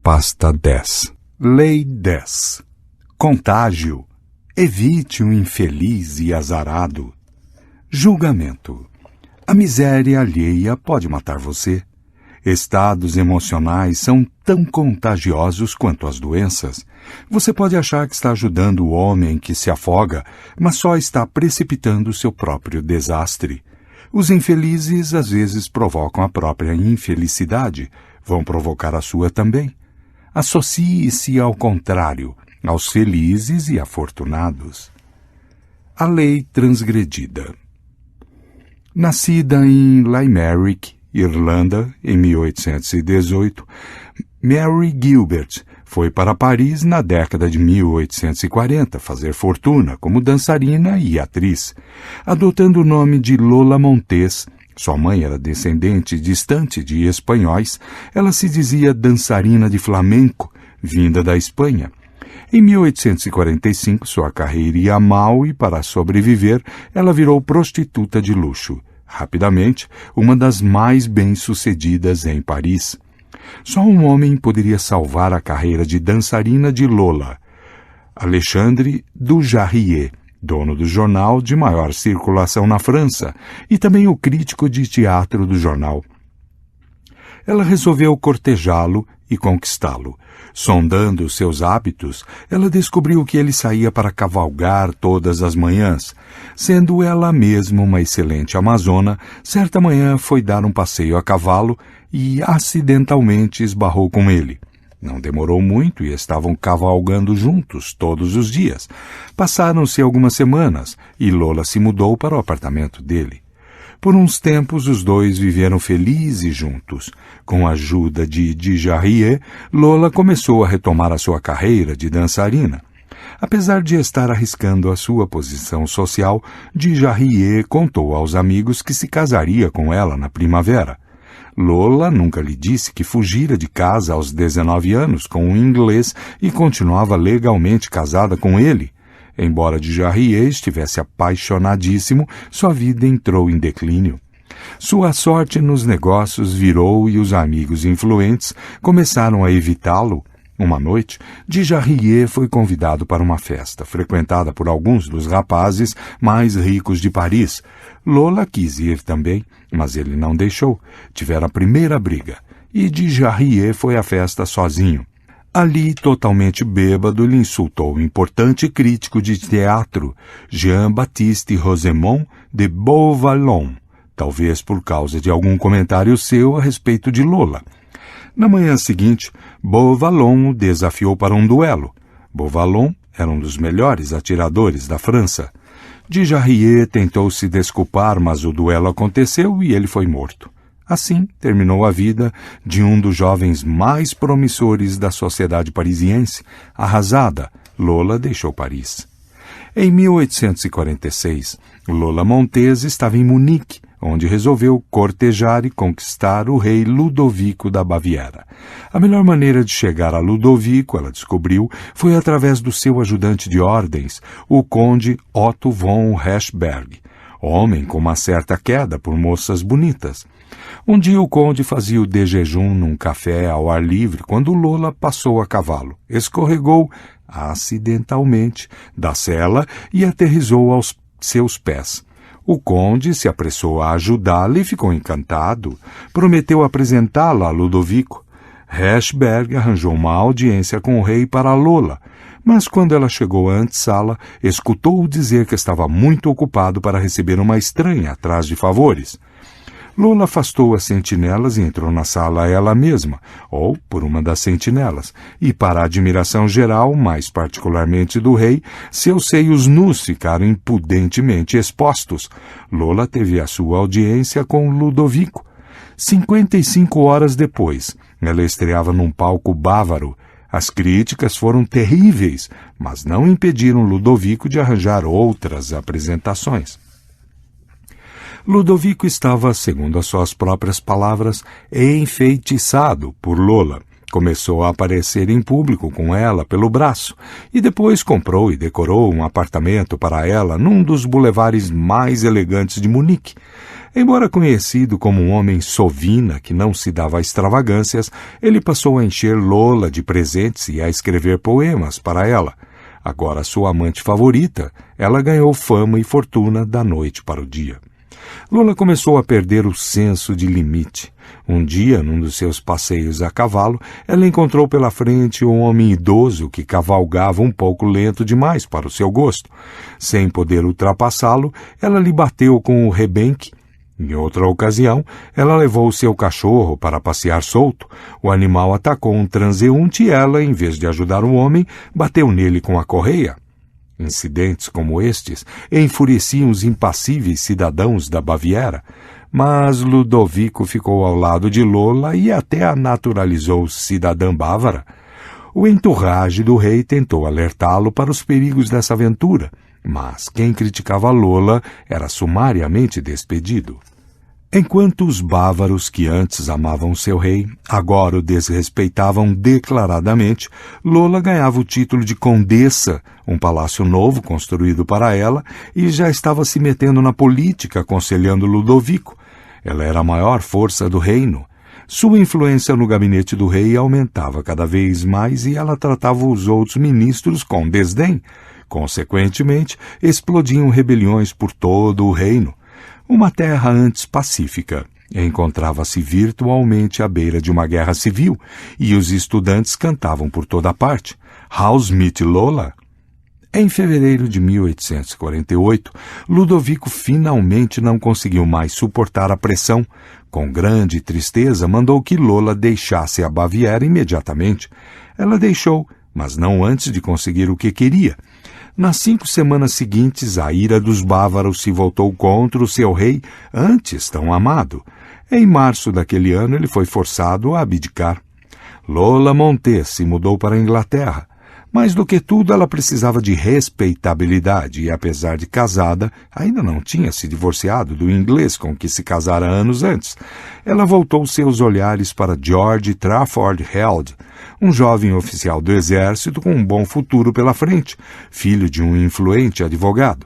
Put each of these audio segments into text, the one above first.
Pasta 10. Lei 10. Contágio. Evite o infeliz e azarado. Julgamento. A miséria alheia pode matar você. Estados emocionais são tão contagiosos quanto as doenças. Você pode achar que está ajudando o homem que se afoga, mas só está precipitando seu próprio desastre. Os infelizes às vezes provocam a própria infelicidade, vão provocar a sua também. Associe-se ao contrário, aos felizes e afortunados. A lei transgredida. Nascida em Limerick, Irlanda, em 1818, Mary Gilbert foi para Paris na década de 1840 fazer fortuna como dançarina e atriz, adotando o nome de Lola Montez. Sua mãe era descendente distante de espanhóis. Ela se dizia dançarina de flamenco, vinda da Espanha. Em 1845, sua carreira ia mal e, para sobreviver, ela virou prostituta de luxo. Rapidamente, uma das mais bem-sucedidas em Paris. Só um homem poderia salvar a carreira de dançarina de Lola: Alexandre Dujarrier, dono do jornal de maior circulação na França e também o crítico de teatro do jornal. Ela resolveu cortejá-lo e conquistá-lo. Sondando seus hábitos, ela descobriu que ele saía para cavalgar todas as manhãs. Sendo ela mesma uma excelente amazona, certa manhã foi dar um passeio a cavalo e acidentalmente esbarrou com ele. Não demorou muito e estavam cavalgando juntos todos os dias. Passaram-se algumas semanas e Lola se mudou para o apartamento dele. Por uns tempos, os dois viveram felizes juntos. Com a ajuda de Dujarrier, Lola começou a retomar a sua carreira de dançarina. Apesar de estar arriscando a sua posição social, Dujarrier contou aos amigos que se casaria com ela na primavera. Lola nunca lhe disse que fugira de casa aos 19 anos com um inglês e continuava legalmente casada com ele. Embora Dujarrier estivesse apaixonadíssimo, sua vida entrou em declínio. Sua sorte nos negócios virou e os amigos influentes começaram a evitá-lo. Uma noite, Dujarrier foi convidado para uma festa, frequentada por alguns dos rapazes mais ricos de Paris. Lola quis ir também, mas ele não deixou. Tiveram a primeira briga, e Dujarrier foi à festa sozinho. Ali, totalmente bêbado, ele insultou o importante crítico de teatro, Jean-Baptiste Rosemont de Beauvallon, talvez por causa de algum comentário seu a respeito de Lola. Na manhã seguinte, Beauvallon o desafiou para um duelo. Beauvallon era um dos melhores atiradores da França. Dujarrier tentou se desculpar, mas o duelo aconteceu e ele foi morto. Assim, terminou a vida de um dos jovens mais promissores da sociedade parisiense. Arrasada, Lola deixou Paris. Em 1846, Lola Montez estava em Munique, onde resolveu cortejar e conquistar o rei Ludovico da Baviera. A melhor maneira de chegar a Ludovico, ela descobriu, foi através do seu ajudante de ordens, o conde Otto von Herschberg, homem com uma certa queda por moças bonitas. Um dia o conde fazia o de jejum num café ao ar livre quando Lola passou a cavalo, escorregou acidentalmente da sela e aterrissou aos seus pés. O conde se apressou a ajudá-la e ficou encantado. Prometeu apresentá-la a Ludovico. Herschberg arranjou uma audiência com o rei para Lola, mas quando ela chegou à antessala, escutou-o dizer que estava muito ocupado para receber uma estranha atrás de favores. Lola afastou as sentinelas e entrou na sala ela mesma, ou por uma das sentinelas, e para a admiração geral, mais particularmente do rei, seus seios nus ficaram impudentemente expostos. Lola teve a sua audiência com Ludovico. 55 horas depois, ela estreava num palco bávaro. As críticas foram terríveis, mas não impediram Ludovico de arranjar outras apresentações. Ludovico estava, segundo as suas próprias palavras, enfeitiçado por Lola. Começou a aparecer em público com ela pelo braço e depois comprou e decorou um apartamento para ela num dos bulevares mais elegantes de Munique. Embora conhecido como um homem sovina que não se dava a extravagâncias, ele passou a encher Lola de presentes e a escrever poemas para ela. Agora sua amante favorita, ela ganhou fama e fortuna da noite para o dia. Lola começou a perder o senso de limite. Um dia, num dos seus passeios a cavalo, ela encontrou pela frente um homem idoso que cavalgava um pouco lento demais para o seu gosto. Sem poder ultrapassá-lo, ela lhe bateu com o rebenque. Em outra ocasião, ela levou seu cachorro para passear solto. O animal atacou um transeunte e ela, em vez de ajudar o homem, bateu nele com a correia. Incidentes como estes enfureciam os impassíveis cidadãos da Baviera, mas Ludovico ficou ao lado de Lola e até a naturalizou cidadã bávara. O entourage do rei tentou alertá-lo para os perigos dessa aventura, mas quem criticava Lola era sumariamente despedido. Enquanto os bávaros que antes amavam seu rei, agora o desrespeitavam declaradamente, Lola ganhava o título de condessa, um palácio novo construído para ela, e já estava se metendo na política, aconselhando Ludovico. Ela era a maior força do reino. Sua influência no gabinete do rei aumentava cada vez mais e ela tratava os outros ministros com desdém. Consequentemente, explodiam rebeliões por todo o reino. Uma terra antes pacífica encontrava-se virtualmente à beira de uma guerra civil e os estudantes cantavam por toda parte. House meet Lola? Em fevereiro de 1848, Ludovico finalmente não conseguiu mais suportar a pressão. Com grande tristeza, mandou que Lola deixasse a Baviera imediatamente. Ela deixou, mas não antes de conseguir o que queria. Nas 5 semanas seguintes, a ira dos bávaros se voltou contra o seu rei, antes tão amado. Em março daquele ano, ele foi forçado a abdicar. Lola Montes se mudou para a Inglaterra. Mais do que tudo, ela precisava de respeitabilidade e, apesar de casada, ainda não tinha se divorciado do inglês com que se casara anos antes. Ela voltou seus olhares para George Trafford Held, um jovem oficial do exército com um bom futuro pela frente, filho de um influente advogado.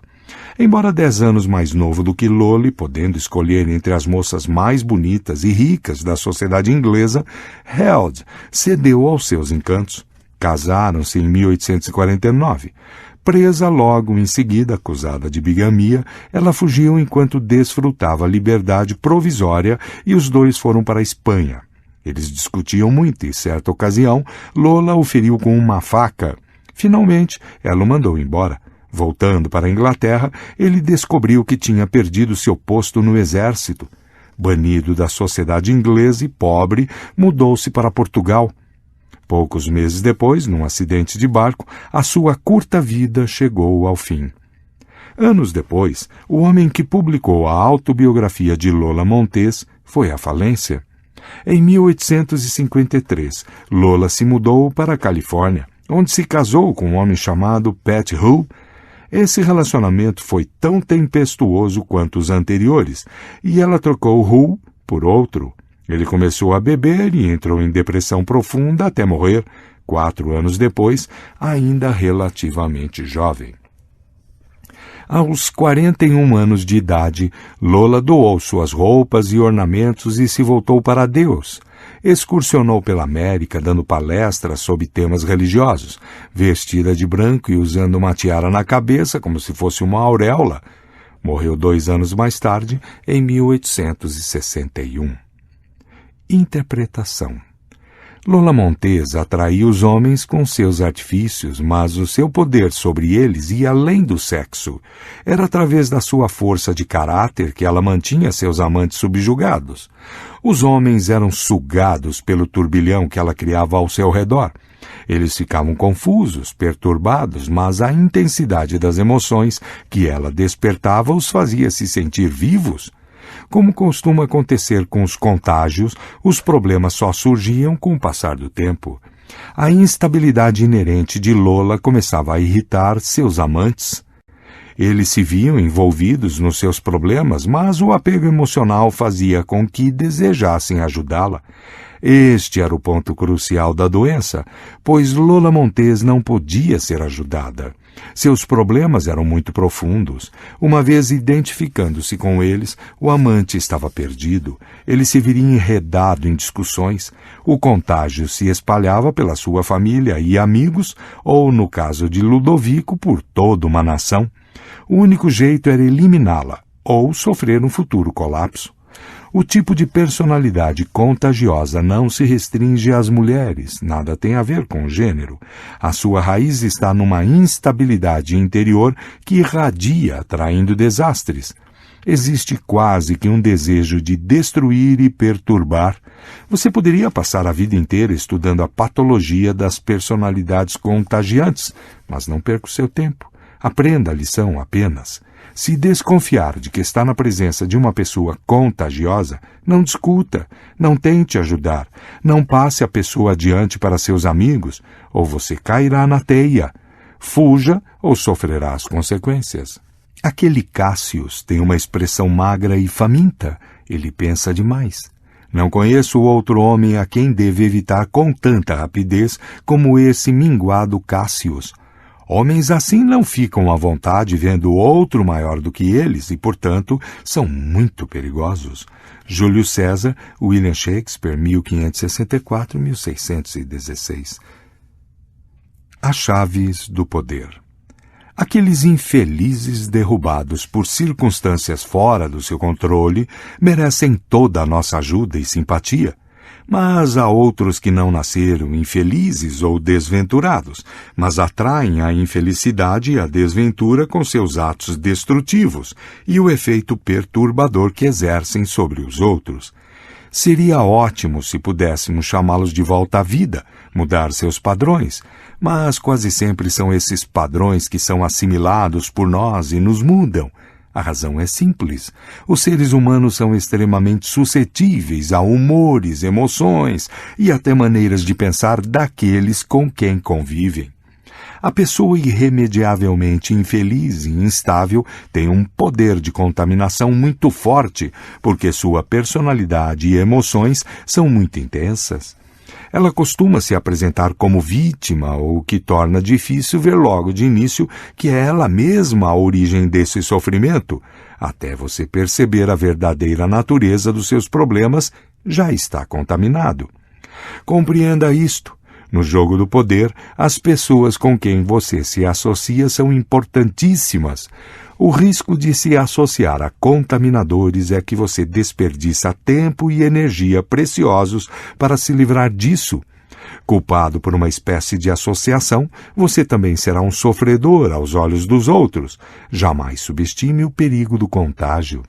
Embora 10 anos mais novo do que Lola e podendo escolher entre as moças mais bonitas e ricas da sociedade inglesa, Held cedeu aos seus encantos. Casaram-se em 1849. Presa logo em seguida, acusada de bigamia, ela fugiu enquanto desfrutava a liberdade provisória e os dois foram para a Espanha. Eles discutiam muito e, certa ocasião, Lola o feriu com uma faca. Finalmente, ela o mandou embora. Voltando para a Inglaterra, ele descobriu que tinha perdido seu posto no exército. Banido da sociedade inglesa e pobre, mudou-se para Portugal. Poucos meses depois, num acidente de barco, a sua curta vida chegou ao fim. Anos depois, o homem que publicou a autobiografia de Lola Montes foi à falência. Em 1853, Lola se mudou para a Califórnia, onde se casou com um homem chamado Pat Hull. Esse relacionamento foi tão tempestuoso quanto os anteriores, e ela trocou Hull por outro. Ele começou a beber e entrou em depressão profunda até morrer, 4 anos depois, ainda relativamente jovem. Aos 41 anos de idade, Lola doou suas roupas e ornamentos e se voltou para Deus. Excursionou pela América, dando palestras sobre temas religiosos, vestida de branco e usando uma tiara na cabeça como se fosse uma auréola. Morreu 2 anos mais tarde, em 1861. Interpretação. Lola Montes atraía os homens com seus artifícios, mas o seu poder sobre eles ia além do sexo. Era através da sua força de caráter que ela mantinha seus amantes subjugados. Os homens eram sugados pelo turbilhão que ela criava ao seu redor. Eles ficavam confusos, perturbados, mas a intensidade das emoções que ela despertava os fazia se sentir vivos. Como costuma acontecer com os contágios, os problemas só surgiam com o passar do tempo. A instabilidade inerente de Lola começava a irritar seus amantes. Eles se viam envolvidos nos seus problemas, mas o apego emocional fazia com que desejassem ajudá-la. Este era o ponto crucial da doença, pois Lola Montes não podia ser ajudada. Seus problemas eram muito profundos. Uma vez identificando-se com eles, o amante estava perdido. Ele se viria enredado em discussões. O contágio se espalhava pela sua família e amigos, ou, no caso de Ludovico, por toda uma nação. O único jeito era eliminá-la, ou sofrer um futuro colapso. O tipo de personalidade contagiosa não se restringe às mulheres, nada tem a ver com gênero. A sua raiz está numa instabilidade interior que irradia, atraindo desastres. Existe quase que um desejo de destruir e perturbar. Você poderia passar a vida inteira estudando a patologia das personalidades contagiantes, mas não perca o seu tempo. Aprenda a lição apenas. Se desconfiar de que está na presença de uma pessoa contagiosa, não discuta, não tente ajudar, não passe a pessoa adiante para seus amigos, ou você cairá na teia. Fuja ou sofrerá as consequências. Aquele Cássius tem uma expressão magra e faminta. Ele pensa demais. Não conheço outro homem a quem deve evitar com tanta rapidez como esse minguado Cássius. Homens assim não ficam à vontade vendo outro maior do que eles e, portanto, são muito perigosos. Júlio César, William Shakespeare, 1564-1616. As chaves do poder. Aqueles infelizes derrubados por circunstâncias fora do seu controle merecem toda a nossa ajuda e simpatia. Mas há outros que não nasceram infelizes ou desventurados, mas atraem a infelicidade e a desventura com seus atos destrutivos e o efeito perturbador que exercem sobre os outros. Seria ótimo se pudéssemos chamá-los de volta à vida, mudar seus padrões, mas quase sempre são esses padrões que são assimilados por nós e nos mudam. A razão é simples. Os seres humanos são extremamente suscetíveis a humores, emoções e até maneiras de pensar daqueles com quem convivem. A pessoa irremediavelmente infeliz e instável tem um poder de contaminação muito forte, porque sua personalidade e emoções são muito intensas. Ela costuma se apresentar como vítima, o que torna difícil ver logo de início que é ela mesma a origem desse sofrimento. Até você perceber a verdadeira natureza dos seus problemas, já está contaminado. Compreenda isto. No jogo do poder, as pessoas com quem você se associa são importantíssimas. O risco de se associar a contaminadores é que você desperdiça tempo e energia preciosos para se livrar disso. Culpado por uma espécie de associação, você também será um sofredor aos olhos dos outros. Jamais subestime o perigo do contágio.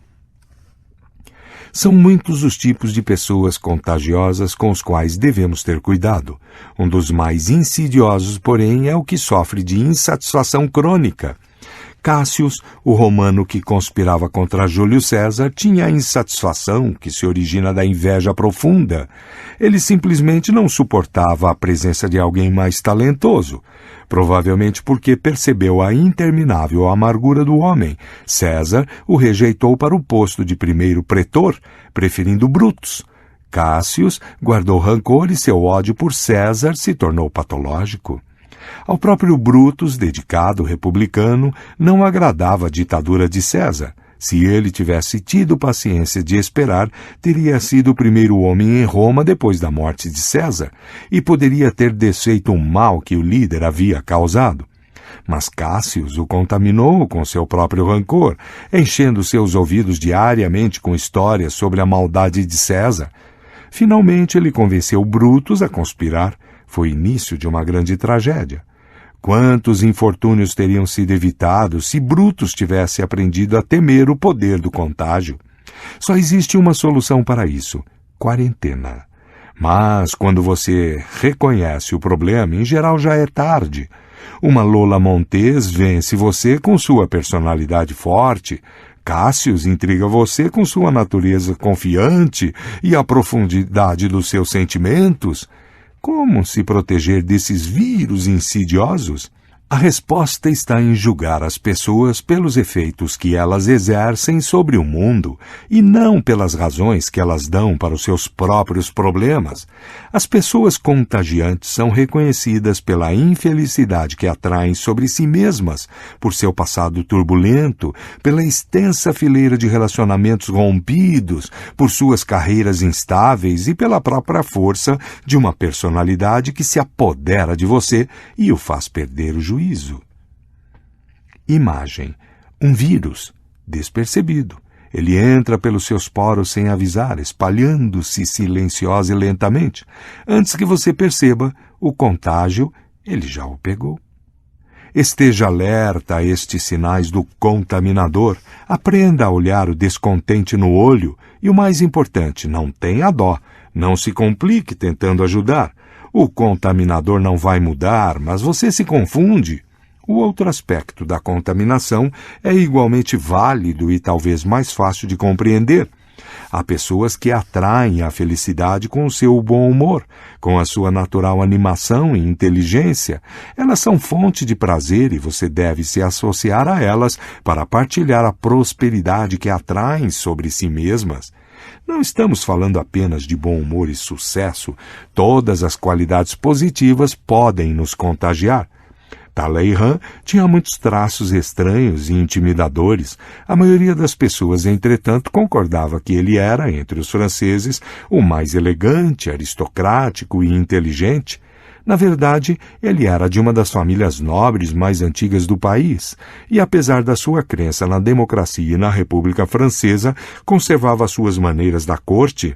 São muitos os tipos de pessoas contagiosas com os quais devemos ter cuidado. Um dos mais insidiosos, porém, é o que sofre de insatisfação crônica. Cássius, o romano que conspirava contra Júlio César, tinha a insatisfação que se origina da inveja profunda. Ele simplesmente não suportava a presença de alguém mais talentoso. Provavelmente porque percebeu a interminável amargura do homem. César o rejeitou para o posto de primeiro pretor, preferindo Brutus. Cássius guardou rancor e seu ódio por César se tornou patológico. Ao próprio Brutus, dedicado republicano, não agradava a ditadura de César. Se ele tivesse tido paciência de esperar, teria sido o primeiro homem em Roma depois da morte de César, e poderia ter desfeito um mal que o líder havia causado. Mas Cássius o contaminou com seu próprio rancor, enchendo seus ouvidos diariamente com histórias sobre a maldade de César. Finalmente ele convenceu Brutus a conspirar. Foi o início de uma grande tragédia. Quantos infortúnios teriam sido evitados se Brutus tivesse aprendido a temer o poder do contágio? Só existe uma solução para isso: quarentena. Mas, quando você reconhece o problema, em geral já é tarde. Uma Lola Montez vence você com sua personalidade forte. Cássius intriga você com sua natureza confiante e a profundidade dos seus sentimentos. Como se proteger desses vírus insidiosos? A resposta está em julgar as pessoas pelos efeitos que elas exercem sobre o mundo e não pelas razões que elas dão para os seus próprios problemas. As pessoas contagiantes são reconhecidas pela infelicidade que atraem sobre si mesmas, por seu passado turbulento, pela extensa fileira de relacionamentos rompidos, por suas carreiras instáveis e pela própria força de uma personalidade que se apodera de você e o faz perder o juízo. Imagem. Um vírus, despercebido. Ele entra pelos seus poros sem avisar, espalhando-se silenciosa e lentamente. Antes que você perceba, o contágio, ele já o pegou. Esteja alerta a estes sinais do contaminador. Aprenda a olhar o descontente no olho. E o mais importante, não tenha dó. Não se complique tentando ajudar. O contaminador não vai mudar, mas você se confunde. O outro aspecto da contaminação é igualmente válido e talvez mais fácil de compreender. Há pessoas que atraem a felicidade com o seu bom humor, com a sua natural animação e inteligência. Elas são fonte de prazer e você deve se associar a elas para partilhar a prosperidade que atraem sobre si mesmas. Não estamos falando apenas de bom humor e sucesso. Todas as qualidades positivas podem nos contagiar. Talleyrand tinha muitos traços estranhos e intimidadores. A maioria das pessoas, entretanto, concordava que ele era, entre os franceses, o mais elegante, aristocrático e inteligente. Na verdade, ele era de uma das famílias nobres mais antigas do país, e apesar da sua crença na democracia e na República Francesa, conservava suas maneiras da corte.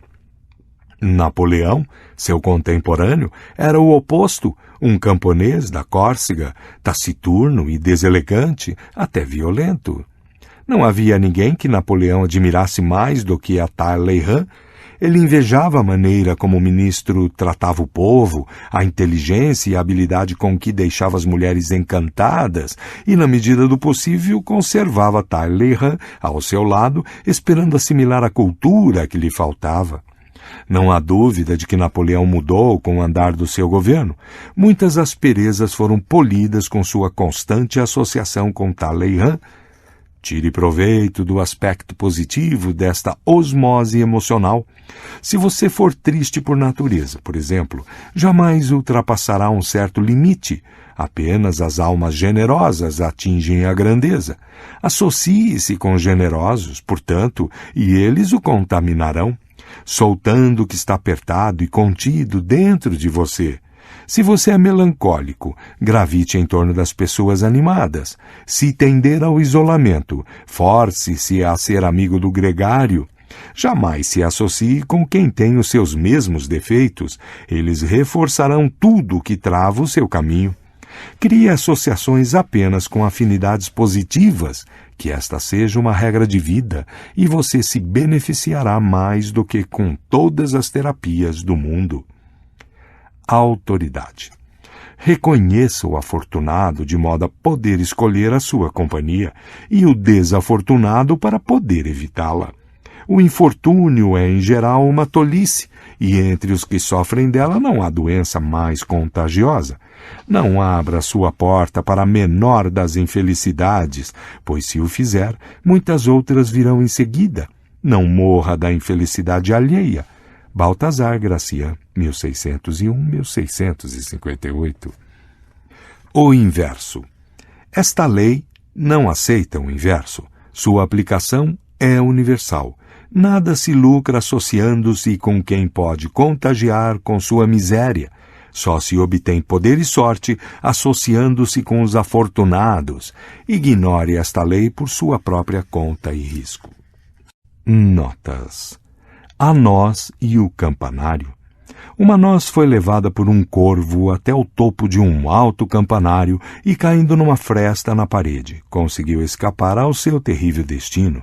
Napoleão, seu contemporâneo, era o oposto, um camponês da Córcega, taciturno e deselegante, até violento. Não havia ninguém que Napoleão admirasse mais do que a Talleyrand. Ele invejava a maneira como o ministro tratava o povo, a inteligência e a habilidade com que deixava as mulheres encantadas e, na medida do possível, conservava Talleyrand ao seu lado, esperando assimilar a cultura que lhe faltava. Não há dúvida de que Napoleão mudou com o andar do seu governo. Muitas asperezas foram polidas com sua constante associação com Talleyrand. Tire proveito do aspecto positivo desta osmose emocional. Se você for triste por natureza, por exemplo, jamais ultrapassará um certo limite. Apenas as almas generosas atingem a grandeza. Associe-se com generosos, portanto, e eles o contaminarão, soltando o que está apertado e contido dentro de você. Se você é melancólico, gravite em torno das pessoas animadas. Se tender ao isolamento, force-se a ser amigo do gregário. Jamais se associe com quem tem os seus mesmos defeitos. Eles reforçarão tudo o que trava o seu caminho. Crie associações apenas com afinidades positivas, que esta seja uma regra de vida, e você se beneficiará mais do que com todas as terapias do mundo. Autoridade. Reconheça o afortunado de modo a poder escolher a sua companhia e o desafortunado para poder evitá-la. O infortúnio é, em geral, uma tolice, e entre os que sofrem dela não há doença mais contagiosa. Não abra sua porta para a menor das infelicidades, pois se o fizer, muitas outras virão em seguida. Não morra da infelicidade alheia. Baltazar Gracian, 1601-1658. O inverso. Esta lei não aceita o inverso. Sua aplicação é universal. Nada se lucra associando-se com quem pode contagiar com sua miséria. Só se obtém poder e sorte associando-se com os afortunados. Ignore esta lei por sua própria conta e risco. Notas. A noz e o campanário. Uma noz foi levada por um corvo até o topo de um alto campanário e, caindo numa fresta na parede, conseguiu escapar ao seu terrível destino.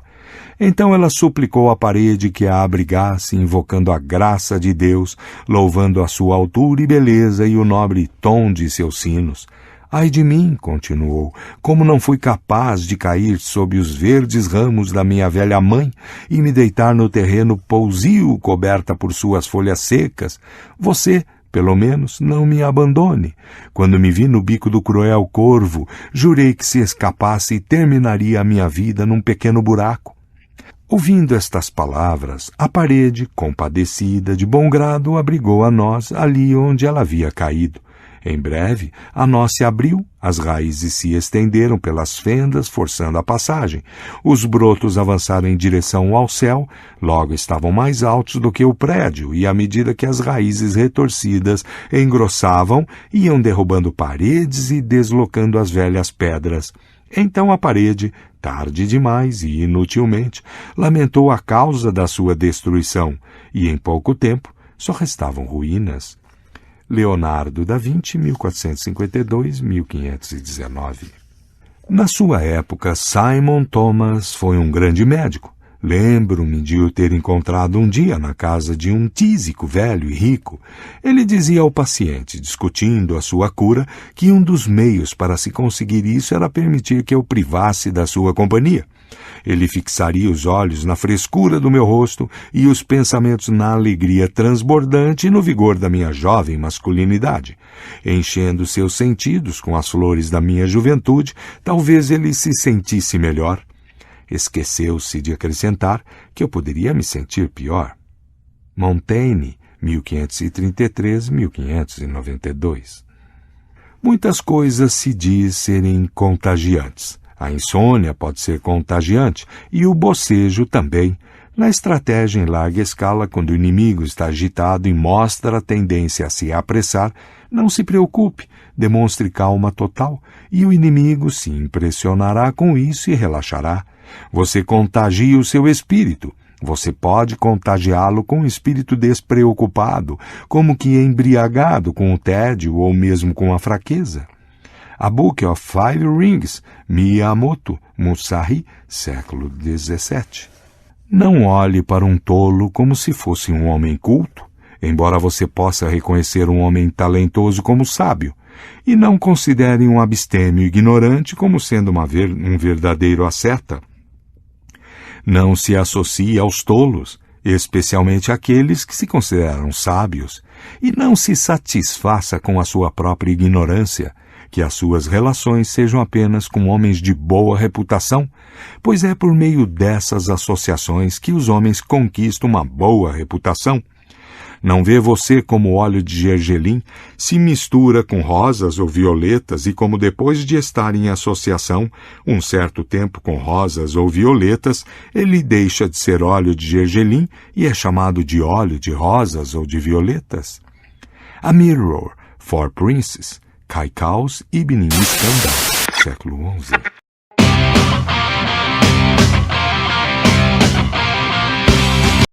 Então ela suplicou à parede que a abrigasse, invocando a graça de Deus, louvando a sua altura e beleza e o nobre tom de seus sinos. Ai de mim, continuou, como não fui capaz de cair sob os verdes ramos da minha velha mãe e me deitar no terreno pousio coberta por suas folhas secas. Você, pelo menos, não me abandone. Quando me vi no bico do cruel corvo, jurei que se escapasse terminaria a minha vida num pequeno buraco. Ouvindo estas palavras, a parede, compadecida, de bom grado, abrigou a noz ali onde ela havia caído. Em breve, a noz se abriu, as raízes se estenderam pelas fendas, forçando a passagem. Os brotos avançaram em direção ao céu, logo estavam mais altos do que o prédio, e à medida que as raízes retorcidas engrossavam, iam derrubando paredes e deslocando as velhas pedras. Então a parede, tarde demais e inutilmente, lamentou a causa da sua destruição, e em pouco tempo só restavam ruínas. Leonardo da Vinci, 1452-1519. Na sua época, Simon Thomas foi um grande médico. Lembro-me de o ter encontrado um dia na casa de um tísico velho e rico. Ele dizia ao paciente, discutindo a sua cura, que um dos meios para se conseguir isso era permitir que eu privasse da sua companhia. Ele fixaria os olhos na frescura do meu rosto e os pensamentos na alegria transbordante e no vigor da minha jovem masculinidade. Enchendo seus sentidos com as flores da minha juventude, talvez ele se sentisse melhor. Esqueceu-se de acrescentar que eu poderia me sentir pior. Montaigne, 1533-1592. Muitas coisas se diz serem contagiantes. A insônia pode ser contagiante e o bocejo também. Na estratégia em larga escala, quando o inimigo está agitado e mostra a tendência a se apressar, não se preocupe, demonstre calma total e o inimigo se impressionará com isso e relaxará. Você contagia o seu espírito. Você pode contagiá-lo com um espírito despreocupado, como que embriagado com o tédio ou mesmo com a fraqueza. A Book of Five Rings, Miyamoto Musashi, século XVII. Não olhe para um tolo como se fosse um homem culto, embora você possa reconhecer um homem talentoso como sábio, e não considere um abstêmio ignorante como sendo um verdadeiro asceta. Não se associe aos tolos, especialmente aqueles que se consideram sábios, e não se satisfaça com a sua própria ignorância, que as suas relações sejam apenas com homens de boa reputação, pois é por meio dessas associações que os homens conquistam uma boa reputação. Não vê você como óleo de gergelim se mistura com rosas ou violetas e como depois de estar em associação um certo tempo com rosas ou violetas, ele deixa de ser óleo de gergelim e é chamado de óleo de rosas ou de violetas. A Mirror for Princes, Kaikous Ibn Iskandar, século XI.